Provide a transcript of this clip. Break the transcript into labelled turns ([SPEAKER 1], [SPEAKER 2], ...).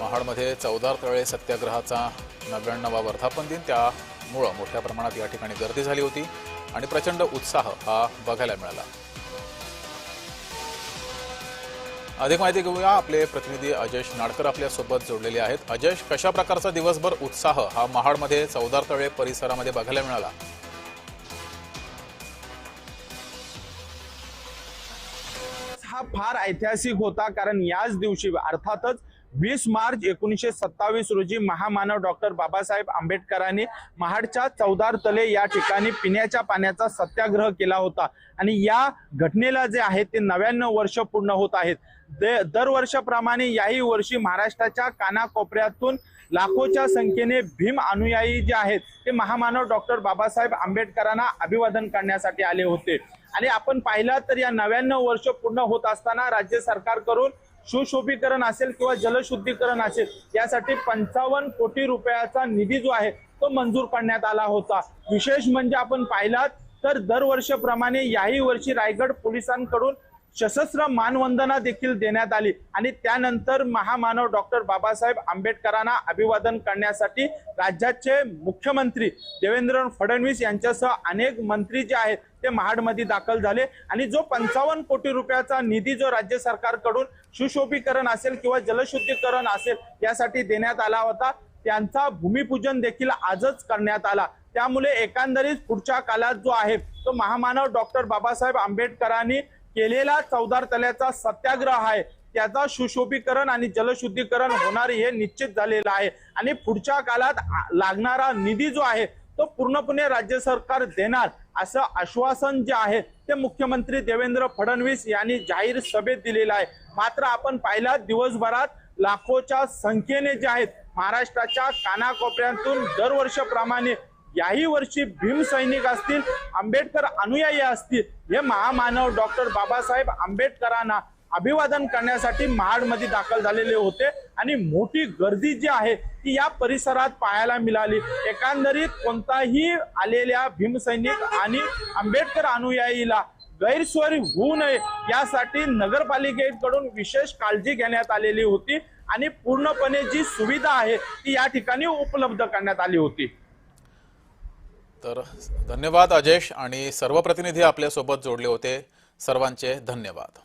[SPEAKER 1] महाडमध्ये चौदार तळे सत्याग्रहाचा 99वा वर्धापन दिन, त्यामुळे मोठ्या प्रमाणात या ठिकाणी गर्दी झाली होती आणि प्रचंड उत्साह हा बघायला मिळाला। अधिक माहिती घेऊया, आपले प्रतिनिधी अजय नाडकर आपल्या सोबत जोडलेले आहेत। अजय, कशा प्रकारचा दिवसभर उत्साह हा महाडमध्ये चौदार तळे परिसरामध्ये बघायला मिळाला?
[SPEAKER 2] हा फार ऐतिहासिक होता, कारण याच दिवशी अर्थातच 20 मार्च 1927 रोजी महामानव डॉक्टर बाबासाहेब आंबेडकरांनी महाडच्या चौदार तळे या ठिकाणी पिण्याच्या पाण्याचा सत्याग्रह केला होता आणि या घटनेला जे आहे ते 99 वर्ष पूर्ण होत आहेत। दरवर्षाप्रमाणे याही वर्षी महाराष्ट्राच्या कानाकोपऱ्यातून लाखोच्या संख्येने भीम अनुयायी जे आहेत ते महामानव डॉक्टर बाबासाहेब आंबेडकरांना अभिवादन करण्यासाठी आले होते। आणि आपण पाहिलं तर या 99 वर्ष पूर्ण होत असताना राज्य सरकारकडून सुशोभीकरण असेल किंवा जलशुद्धीकरण असेल यासाठी 55 कोटी रुपयाचा निधी जो आहे तो मंजूर करण्यात आला होता। विशेष म्हणजे आपण पाहिलात तर दरवर्षाप्रमाणे याही वर्षी रायगड पोलिसांकडून सशस्त्र मानवंदना देखील देण्यात आली आणि त्यानंतर महामानव डॉक्टर बाबासाहेब आंबेडकरांना अभिवादन करण्यासाठी राज्याचे मुख्यमंत्री देवेंद्र फडणवीस यांच्यासह अनेक मंत्री जे आहेत ते महाडमध्ये दाखल झाले आणि जो 55 कोटी रुपयाचा निधी जो राज्य सरकारकडून सुशोभीकरण असेल किंवा जलशुद्धीकरण असेल यासाठी देण्यात आला होता त्यांचा भूमिपूजन देखील आजच करण्यात आला। त्यामुळे एकंदरीत पुढच्या काळात जो आहे तो महामानव डॉक्टर बाबासाहेब आंबेडकरांनी केलेला चौदार तळ्याचा सत्याग्रह आहे त्याचा सुशोभीकरण आणि जलशुद्धीकरण होणार हे निश्चित झालेलं आहे आणि पुढच्या काळात लागणारा निधी जो आहे तो पूर्णपणे राज्य सरकार देणार असं आश्वासन जे आहे ते मुख्यमंत्री देवेंद्र फडणवीस यांनी जाहीर सभेत दिलेलं आहे। मात्र आपण पाहिला दिवसभरात लाखोच्या संख्येने जे आहेत महाराष्ट्राच्या कानाकोपऱ्यातून दरवर्षाप्रमाणे याही वर्षी भीम सैनिक असतील, आंबेडकर अनुयायी असतील, हे महामानव डॉक्टर बाबासाहेब आंबेडकरांना अभिवादन करण्यासाठी महाडमध्ये दाखल झालेले होते आणि मोठी गर्दी जी आहे ती या परिसरात पाहायला मिळाली। एकंदरीत कोणताही आलेल्या भीमसैनिक आणि आंबेडकर अनुयायीला गैरसोय होऊ नये यासाठी नगरपालिकेकडून विशेष काळजी घेण्यात आलेली होती आणि पूर्णपणे जी सुविधा आहे ती या ठिकाणी उपलब्ध करण्यात आली होती।
[SPEAKER 1] तर धन्यवाद अजय, आणि सर्व प्रतिनिधी आपल्या सोबत जोडले होते, सर्वांचे धन्यवाद।